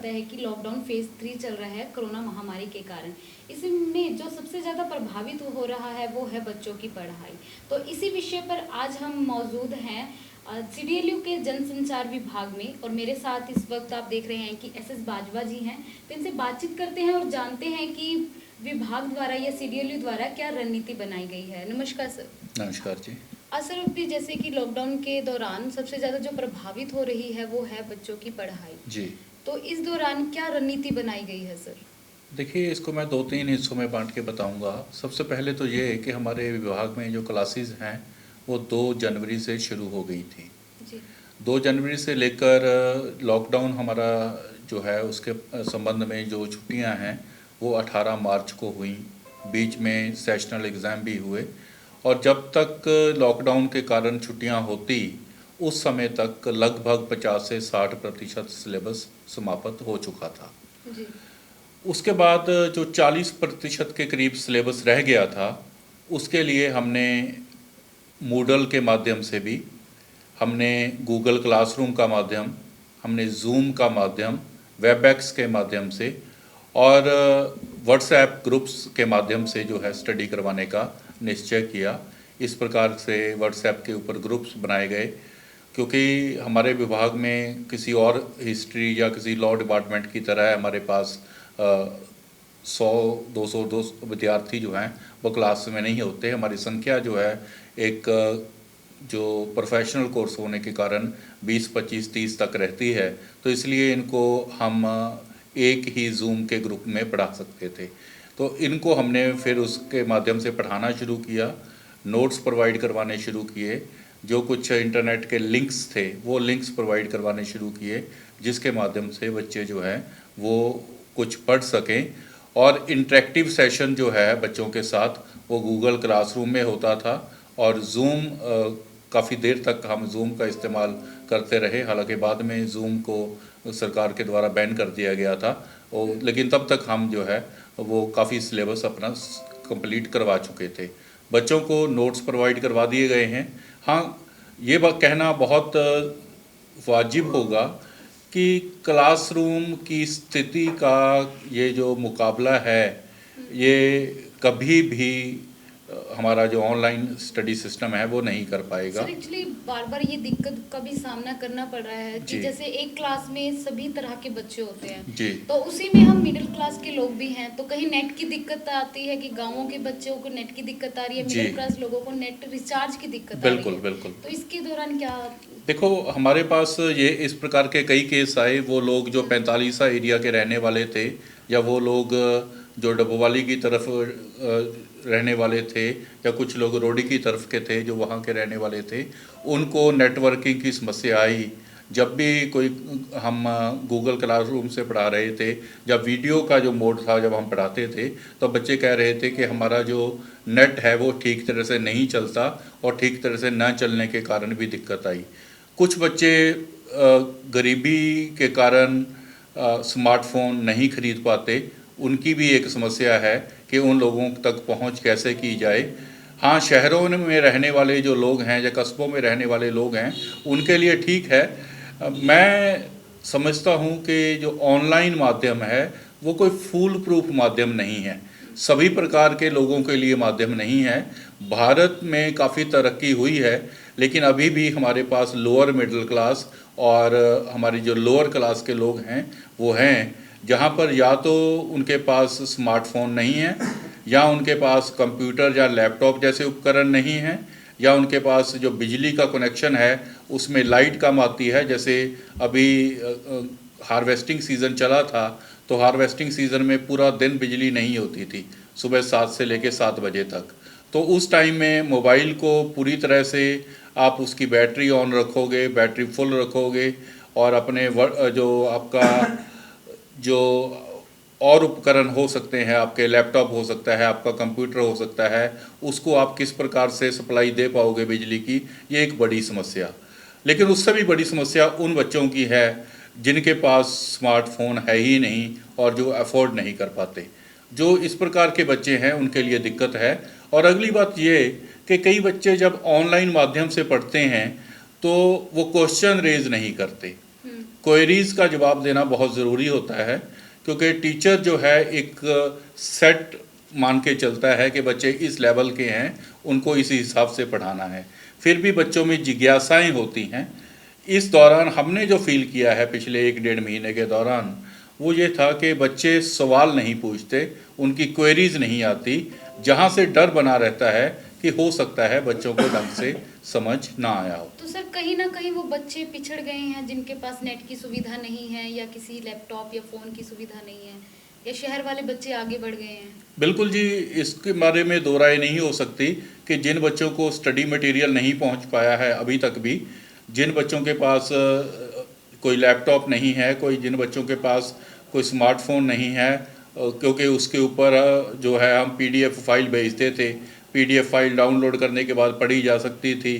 जाता है कि लॉकडाउन फेज 3 चल रहा है कोरोना महामारी के कारण। इसमें जो सबसे ज़्यादा प्रभावित हो रहा है वो है बच्चों की पढ़ाई। तो इसी विषय पर आज हम मौजूद हैं CDLU के जनसंचार विभाग में, और मेरे साथ इस वक्त आप देख रहे हैं कि SS बाजवा जी हैं। तो इनसे बातचीत करते हैं और जानते हैं कि विभाग द्वारा या CDLU द्वारा क्या रणनीति बनाई गई है। नमस्कार सर। नमस्कार जी। सर, अभी जैसे कि लॉकडाउन के दौरान सबसे ज़्यादा जो प्रभावित हो रही है वो है बच्चों की पढ़ाई जी, तो इस दौरान क्या रणनीति बनाई गई है सर? देखिए इसको मैं 2-3 हिस्सों में बांट के बताऊंगा। सबसे पहले तो ये है कि हमारे विभाग में जो क्लासेस हैं वो 2 जनवरी से शुरू हो गई थी। जी 2 जनवरी से लेकर लॉकडाउन हमारा जो है उसके संबंध में जो छुट्टियां हैं वो 18 मार्च को हुई। बीच में सेशनल एग्ज़ाम भी हुए और जब तक लॉकडाउन के कारण छुट्टियां होती उस समय तक लगभग 50 से 60% सिलेबस समाप्त हो चुका था। जी उसके बाद जो 40% के करीब सिलेबस रह गया था उसके लिए हमने मूडल के माध्यम से भी, हमने गूगल क्लासरूम का माध्यम, हमने जूम का माध्यम, वेबएक्स के माध्यम से और व्हाट्सएप ग्रुप्स के माध्यम से जो है स्टडी करवाने का निश्चय किया। इस प्रकार से व्हाट्सएप के ऊपर ग्रुप्स बनाए गए क्योंकि हमारे विभाग में किसी और हिस्ट्री या किसी लॉ डिपार्टमेंट की तरह हमारे पास 100-200 विद्यार्थी जो हैं वो क्लास में नहीं होते। हमारी संख्या जो है एक जो प्रोफेशनल कोर्स होने के कारण 20, 25, 30 तक रहती है, तो इसलिए इनको हम एक ही जूम के ग्रुप में पढ़ा सकते थे। तो इनको हमने फिर उसके माध्यम से पढ़ाना शुरू किया, नोट्स प्रोवाइड करवाने शुरू किए, जो कुछ इंटरनेट के लिंक्स थे वो लिंक्स प्रोवाइड करवाने शुरू किए जिसके माध्यम से बच्चे जो हैं वो कुछ पढ़ सकें। और इंटरेक्टिव सेशन जो है बच्चों के साथ वो गूगल क्लासरूम में होता था और जूम काफ़ी देर तक हम जूम का इस्तेमाल करते रहे। हालांकि बाद में जूम को सरकार के द्वारा बैन कर दिया गया था और लेकिन तब तक हम जो है वो काफ़ी सिलेबस अपना कंप्लीट करवा चुके थे। बच्चों को नोट्स प्रोवाइड करवा दिए गए हैं। हाँ, ये बात कहना बहुत वाजिब होगा कि क्लासरूम की स्थिति का ये जो मुकाबला है ये कभी भी हमारा जो ऑनलाइन स्टडी सिस्टम है वो नहीं कर पाएगा। सर, एक्चुअली बार बार ये दिक्कत का भी सामना करना पड़ रहा है कि जी जैसे एक क्लास में सभी तरह के बच्चे होते हैं। जी तो उसी में हम मिडिल क्लास के लोग भी हैं, तो कहीं नेट की दिक्कत आती है कि गांवों के बच्चों को नेट की दिक्कत आ रही है, जी मिडिल क्लास लोगों को नेट रिचार्ज की दिक्कत आ रही बिल्कुल है। बिल्कुल। तो इसके दौरान क्या? देखो हमारे पास ये इस प्रकार के कई केस आए। वो लोग जो 45 एरिया के रहने वाले थे या वो लोग जो डबोवाली की तरफ रहने वाले थे या कुछ लोग रोडी की तरफ के थे जो वहाँ के रहने वाले थे, उनको नेटवर्किंग की समस्या आई। जब भी कोई हम गूगल क्लासरूम से पढ़ा रहे थे, जब वीडियो का जो मोड था जब हम पढ़ाते थे तो बच्चे कह रहे थे कि हमारा जो नेट है वो ठीक तरह से नहीं चलता और ठीक तरह से न चलने के कारण भी दिक्कत आई। कुछ बच्चे गरीबी के कारण स्मार्टफोन नहीं खरीद पाते, उनकी भी एक समस्या है कि उन लोगों तक पहुंच कैसे की जाए। हाँ, शहरों में रहने वाले जो लोग हैं या कस्बों में रहने वाले लोग हैं उनके लिए ठीक है। मैं समझता हूँ कि जो ऑनलाइन माध्यम है वो कोई फूल प्रूफ माध्यम नहीं है, सभी प्रकार के लोगों के लिए माध्यम नहीं है। भारत में काफ़ी तरक्की हुई है लेकिन अभी भी हमारे पास लोअर मिडिल क्लास और हमारी जो लोअर क्लास के लोग हैं वो हैं जहाँ पर या तो उनके पास स्मार्टफोन नहीं है या उनके पास कंप्यूटर या लैपटॉप जैसे उपकरण नहीं हैं या उनके पास जो बिजली का कनेक्शन है उसमें लाइट कम आती है। जैसे अभी हार्वेस्टिंग सीज़न चला था तो हार्वेस्टिंग सीज़न में पूरा दिन बिजली नहीं होती थी, सुबह 7 से लेकर 7 बजे तक। तो उस टाइम में मोबाइल को पूरी तरह से आप उसकी बैटरी ऑन रखोगे, बैटरी फुल रखोगे और अपने जो आपका जो और उपकरण हो सकते हैं, आपके लैपटॉप हो सकता है, आपका कंप्यूटर हो सकता है, उसको आप किस प्रकार से सप्लाई दे पाओगे बिजली की, ये एक बड़ी समस्या। लेकिन उससे भी बड़ी समस्या उन बच्चों की है जिनके पास स्मार्टफोन है ही नहीं और जो अफोर्ड नहीं कर पाते। जो इस प्रकार के बच्चे हैं उनके लिए दिक्कत है। और अगली बात ये कि कई बच्चे जब ऑनलाइन माध्यम से पढ़ते हैं तो वो क्वेश्चन रेज नहीं करते। क्वेरीज का जवाब देना बहुत ज़रूरी होता है, क्योंकि टीचर जो है एक सेट मान के चलता है कि बच्चे इस लेवल के हैं, उनको इसी हिसाब से पढ़ाना है। फिर भी बच्चों में जिज्ञासाएं होती हैं। इस दौरान हमने जो फील किया है पिछले 1-1.5 महीने के दौरान, वो ये था कि बच्चे सवाल नहीं पूछते, उनकी क्वेरीज नहीं आती, जहाँ से डर बना रहता है कि हो सकता है बच्चों को ढंग से समझ ना आया हो। तो सर कहीं ना कहीं वो बच्चे पिछड़ गए हैं जिनके पास नेट की सुविधा नहीं है, या किसी लैपटॉप या फ़ोन की सुविधा नहीं है, या शहर वाले बच्चे आगे बढ़ गए हैं? बिल्कुल जी, इसके बारे में दो राय नहीं हो सकती कि जिन बच्चों को स्टडी मटेरियल नहीं पहुंच पाया है अभी तक भी, जिन बच्चों के पास कोई लैपटॉप नहीं है, जिन बच्चों के पास कोई स्मार्टफोन नहीं है, क्योंकि उसके ऊपर जो है हम पीडीएफ फाइल भेजते थे, पीडीएफ फाइल डाउनलोड करने के बाद पढ़ी जा सकती थी,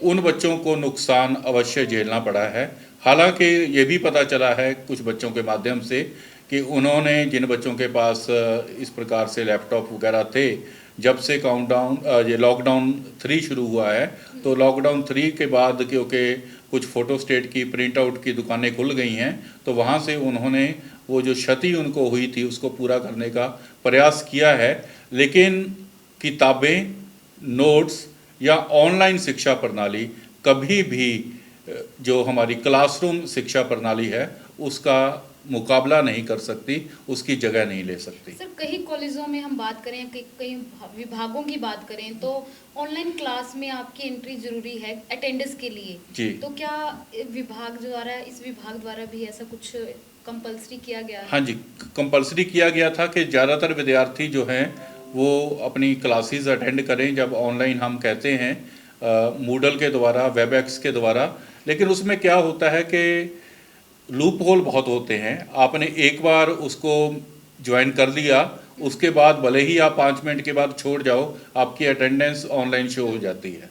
उन बच्चों को नुकसान अवश्य झेलना पड़ा है। हालांकि ये भी पता चला है कुछ बच्चों के माध्यम से कि उन्होंने, जिन बच्चों के पास इस प्रकार से लैपटॉप वगैरह थे, जब से ये लॉकडाउन 3 शुरू हुआ है, तो लॉकडाउन 3 के बाद क्योंकि कुछ फ़ोटोस्टेट की प्रिंट आउट की दुकानें खुल गई हैं, तो वहाँ से उन्होंने वो जो क्षति उनको हुई थी उसको पूरा करने का प्रयास किया है। लेकिन किताबें, नोट्स या ऑनलाइन शिक्षा प्रणाली कभी भी जो हमारी क्लासरूम शिक्षा प्रणाली है उसका मुकाबला नहीं कर सकती, उसकी जगह नहीं ले सकती। सर कई कॉलेजों में हम बात करें, कई विभागों की बात करें, तो ऑनलाइन क्लास में आपकी एंट्री जरूरी है अटेंडेंस के लिए जी। तो क्या इस विभाग द्वारा भी ऐसा कुछ कंपलसरी किया गया है? हाँ जी, कंपलसरी किया गया था कि ज़्यादातर विद्यार्थी जो हैं वो अपनी क्लासेस अटेंड करें, जब ऑनलाइन हम कहते हैं मूडल के द्वारा, वेबएक्स के द्वारा। लेकिन उसमें क्या होता है कि लूप होल बहुत होते हैं। आपने एक बार उसको ज्वाइन कर लिया, उसके बाद भले ही आप 5 मिनट के बाद छोड़ जाओ, आपकी अटेंडेंस ऑनलाइन शो हो जाती है।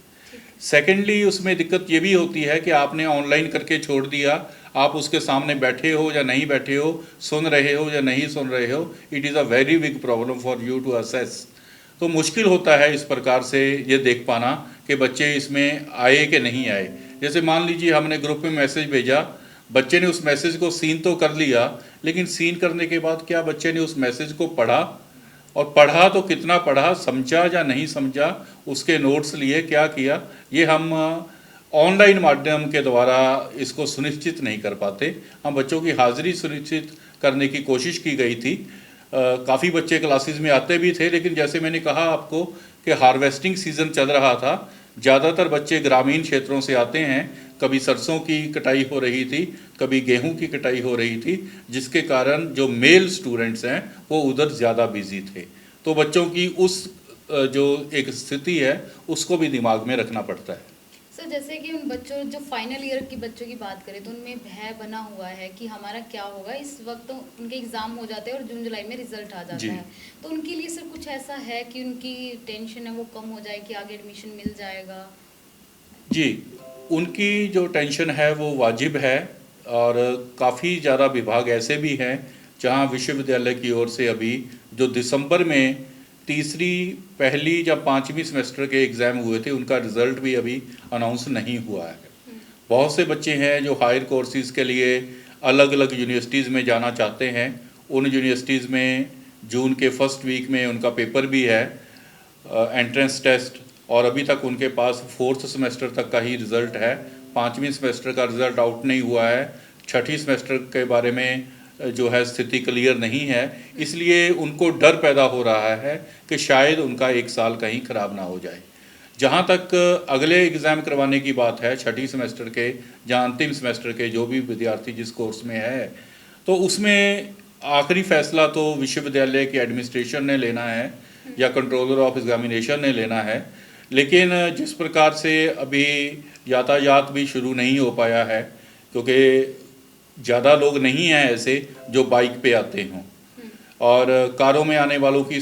सेकेंडली उसमें दिक्कत ये भी होती है कि आपने ऑनलाइन करके छोड़ दिया, आप उसके सामने बैठे हो या नहीं बैठे हो, सुन रहे हो या नहीं सुन रहे हो, it is a very big problem for you to assess. तो मुश्किल होता है इस प्रकार से ये देख पाना कि बच्चे इसमें आए कि नहीं आए। जैसे मान लीजिए हमने ग्रुप में मैसेज भेजा, बच्चे ने उस मैसेज को सीन तो कर लिया, लेकिन सीन करने के बाद क्या बच्चे ने उस मैसेज को पढ़ा, और पढ़ा तो कितना पढ़ा, समझा या नहीं समझा, उसके नोट्स लिए, क्या किया, ये हम ऑनलाइन माध्यम के द्वारा इसको सुनिश्चित नहीं कर पाते। हम बच्चों की हाज़िरी सुनिश्चित करने की कोशिश की गई थी। काफ़ी बच्चे क्लासेस में आते भी थे, लेकिन जैसे मैंने कहा आपको कि हार्वेस्टिंग सीज़न चल रहा था, ज़्यादातर बच्चे ग्रामीण क्षेत्रों से आते हैं। कभी सरसों की कटाई हो रही थी, कभी गेहूं की कटाई हो रही थी, जिसके कारण जो मेल स्टूडेंट्स हैं वो उधर ज़्यादा बिजी थे। तो बच्चों की उस जो एक स्थिति है उसको भी दिमाग में रखना पड़ता है। सर जैसे कि उन बच्चों, जो फाइनल ईयर की बच्चों की बात करें, तो उनमें भय बना हुआ है कि हमारा क्या होगा। इस वक्त तो उनके एग्ज़ाम हो जाते हैं और जून जुलाई में रिजल्ट आ जाता है, तो उनके लिए सर कुछ ऐसा है कि उनकी टेंशन है वो कम हो जाए कि आगे एडमिशन मिल जाएगा? जी, उनकी जो टेंशन है वो वाजिब है, और काफ़ी ज़्यादा विभाग ऐसे भी हैं जहां विश्वविद्यालय की ओर से अभी जो दिसंबर में तीसरी, पहली या 5वीं सेमेस्टर के एग्ज़ाम हुए थे, उनका रिज़ल्ट भी अभी अनाउंस नहीं हुआ है। बहुत से बच्चे हैं जो हायर कोर्सेज़ के लिए अलग अलग यूनिवर्सिटीज़ में जाना चाहते हैं। उन यूनिवर्सिटीज़ में जून के फर्स्ट वीक में उनका पेपर भी है, एंट्रेंस टेस्ट, और अभी तक उनके पास 4th सेमेस्टर तक का ही रिज़ल्ट है। 5वीं सेमेस्टर का रिज़ल्ट आउट नहीं हुआ है। 6ठी सेमेस्टर के बारे में जो है स्थिति क्लियर नहीं है, इसलिए उनको डर पैदा हो रहा है कि शायद उनका 1 साल कहीं ख़राब ना हो जाए। जहाँ तक अगले एग्ज़ाम करवाने की बात है 6ठी सेमेस्टर के, जहाँ अंतिम सेमेस्टर के जो भी विद्यार्थी जिस कोर्स में है, तो उसमें आखिरी फ़ैसला तो विश्वविद्यालय के एडमिनिस्ट्रेशन ने लेना है या कंट्रोलर ऑफ एग्जामिनेशन ने लेना है। लेकिन जिस प्रकार से अभी यातायात भी शुरू नहीं हो पाया है, क्योंकि ज़्यादा लोग नहीं हैं ऐसे जो बाइक पे आते हों, और कारों में आने वालों की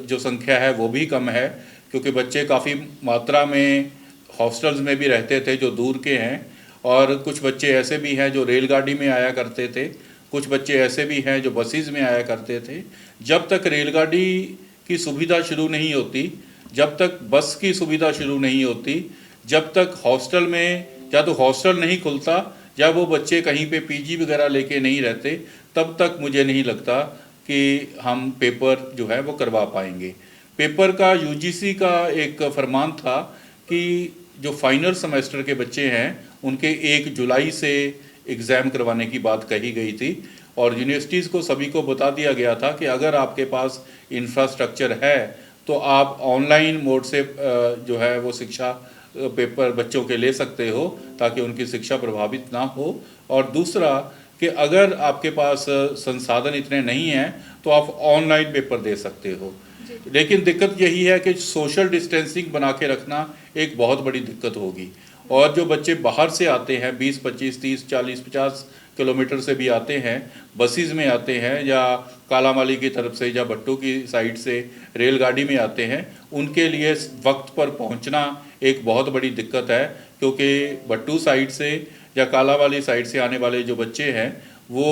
जो संख्या है वो भी कम है, क्योंकि बच्चे काफ़ी मात्रा में हॉस्टल्स में भी रहते थे जो दूर के हैं, और कुछ बच्चे ऐसे भी हैं जो रेलगाड़ी में आया करते थे, कुछ बच्चे ऐसे भी हैं जो बसेस में आया करते थे। जब तक रेलगाड़ी की सुविधा शुरू नहीं होती, जब तक बस की सुविधा शुरू नहीं होती, जब तक हॉस्टल में या तो हॉस्टल नहीं खुलता जब वो बच्चे कहीं पे पीजी वगैरह लेके नहीं रहते, तब तक मुझे नहीं लगता कि हम पेपर जो है वो करवा पाएंगे। पेपर का यूजीसी का एक फरमान था कि जो फाइनल सेमेस्टर के बच्चे हैं उनके 1 जुलाई से एग्ज़ाम करवाने की बात कही गई थी, और यूनिवर्सिटीज़ को सभी को बता दिया गया था कि अगर आपके पास इंफ्रास्ट्रक्चर है तो आप ऑनलाइन मोड से जो है वो शिक्षा पेपर बच्चों के ले सकते हो, ताकि उनकी शिक्षा प्रभावित ना हो। और दूसरा कि अगर आपके पास संसाधन इतने नहीं हैं तो आप ऑनलाइन पेपर दे सकते हो। लेकिन दिक्कत यही है कि सोशल डिस्टेंसिंग बना के रखना एक बहुत बड़ी दिक्कत होगी। और जो बच्चे बाहर से आते हैं 20, 25, 30, 40, 50 किलोमीटर से भी आते हैं, बसेस में आते हैं या कालामाली की तरफ से या भट्टू की साइड से रेलगाड़ी में आते हैं, उनके लिए वक्त पर पहुंचना एक बहुत बड़ी दिक्कत है, क्योंकि भट्टू साइड से या कालावाली साइड से आने वाले जो बच्चे हैं वो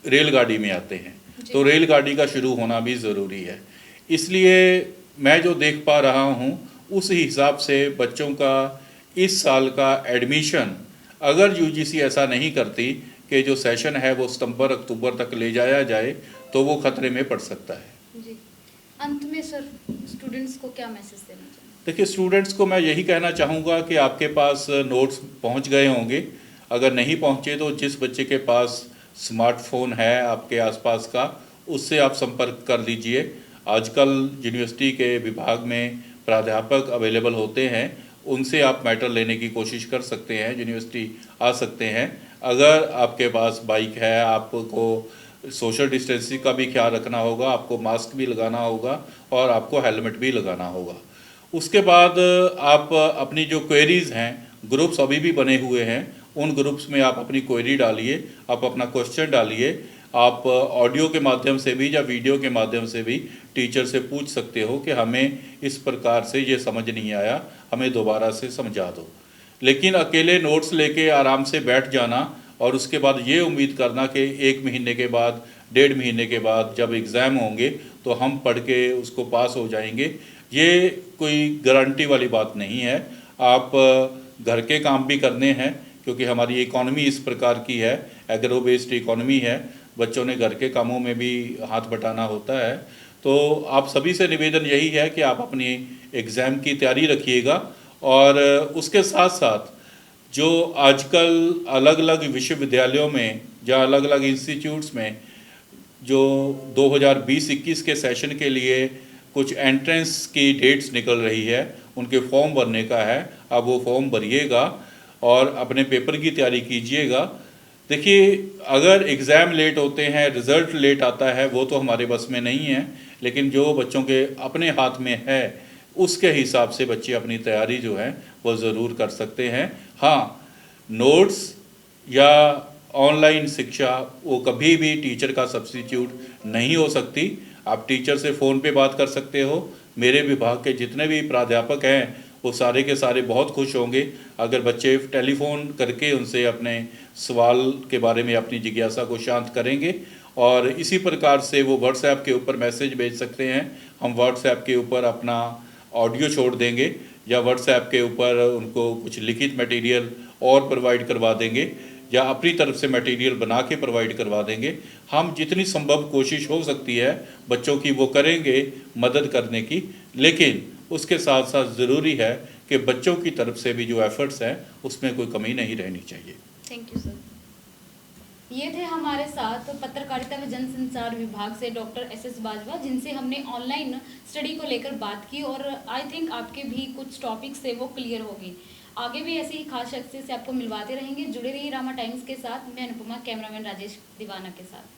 रेलगाड़ी में आते हैं, तो रेलगाड़ी का शुरू होना भी ज़रूरी है। इसलिए मैं जो देख पा रहा हूँ उस हिसाब से बच्चों का इस साल का एडमिशन, अगर यूजीसी ऐसा नहीं करती कि जो सेशन है वो सितंबर अक्टूबर तक ले जाया जाए, तो वो खतरे में पड़ सकता है। जी, अंत में सर स्टूडेंट्स को क्या मैसेज देना चाहिए? देखिए, स्टूडेंट्स को मैं यही कहना चाहूँगा कि आपके पास नोट्स पहुँच गए होंगे। अगर नहीं पहुँचे तो जिस बच्चे के पास स्मार्टफोन है आपके आसपास का, उससे आप संपर्क कर लीजिए। आजकल यूनिवर्सिटी के विभाग में प्राध्यापक अवेलेबल होते हैं, उनसे आप मैटर लेने की कोशिश कर सकते हैं, यूनिवर्सिटी आ सकते हैं। अगर आपके पास बाइक है, आपको सोशल डिस्टेंसिंग का भी ख्याल रखना होगा, आपको मास्क भी लगाना होगा और आपको हेलमेट भी लगाना होगा। उसके बाद आप अपनी जो क्वेरीज़ हैं, ग्रुप्स अभी भी बने हुए हैं, उन ग्रुप्स में आप अपनी क्वेरी डालिए, आप अपना क्वेश्चन डालिए। आप ऑडियो के माध्यम से भी या वीडियो के माध्यम से भी टीचर से पूछ सकते हो कि हमें इस प्रकार से ये समझ नहीं आया, हमें दोबारा से समझा दो। लेकिन अकेले नोट्स लेके आराम से बैठ जाना और उसके बाद ये उम्मीद करना कि 1 महीने के बाद, 1.5 महीने के बाद जब एग्ज़ाम होंगे तो हम पढ़ के उसको पास हो जाएंगे, ये कोई गारंटी वाली बात नहीं है। आप घर के काम भी करने हैं, क्योंकि हमारी इकॉनमी इस प्रकार की है, एग्रो बेस्ड इकॉनमी है, बच्चों ने घर के कामों में भी हाथ बटाना होता है। तो आप सभी से निवेदन यही है कि आप अपनी एग्ज़ाम की तैयारी रखिएगा, और उसके साथ साथ जो आजकल अलग अलग विश्वविद्यालयों में या अलग अलग इंस्टीट्यूट्स में जो 2020-21 के सेशन के लिए कुछ एंट्रेंस की डेट्स निकल रही है, उनके फॉर्म भरने का है। अब वो फॉर्म भरिएगा और अपने पेपर की तैयारी कीजिएगा। देखिए, अगर एग्ज़ाम लेट होते हैं, रिज़ल्ट लेट आता है, वो तो हमारे बस में नहीं है, लेकिन जो बच्चों के अपने हाथ में है उसके हिसाब से बच्चे अपनी तैयारी जो है वो ज़रूर कर सकते हैं। हाँ, नोट्स या ऑनलाइन शिक्षा वो कभी भी टीचर का सब्स्टिट्यूट नहीं हो सकती। आप टीचर से फ़ोन पे बात कर सकते हो। मेरे विभाग के जितने भी प्राध्यापक हैं वो सारे के सारे बहुत खुश होंगे अगर बच्चे टेलीफोन करके उनसे अपने सवाल के बारे में अपनी जिज्ञासा को शांत करेंगे। और इसी प्रकार से वो व्हाट्सएप के ऊपर मैसेज भेज सकते हैं। हम व्हाट्सएप के ऊपर अपना ऑडियो छोड़ देंगे या व्हाट्सएप के ऊपर उनको कुछ लिखित मटेरियल और प्रोवाइड करवा देंगे या अपनी तरफ से मटेरियल बना के प्रोवाइड करवा देंगे। हम जितनी संभव कोशिश हो सकती है बच्चों की वो करेंगे मदद करने की, लेकिन उसके साथ साथ ज़रूरी है कि बच्चों की तरफ से भी जो एफर्ट्स हैं उसमें कोई कमी नहीं रहनी चाहिए। Thank you sir. ये थे हमारे साथ पत्रकारिता व जनसंचार विभाग से डॉक्टर SS बाजवा, जिनसे हमने ऑनलाइन स्टडी को लेकर बात की और आई थिंक आपके भी कुछ टॉपिक्स थे वो क्लियर हो गई। आगे भी ऐसी ही खास शख्सियत से आपको मिलवाते रहेंगे। जुड़े रहिए रामा टाइम्स के साथ। मैं अनुपमा, कैमरामैन राजेश दीवाना के साथ।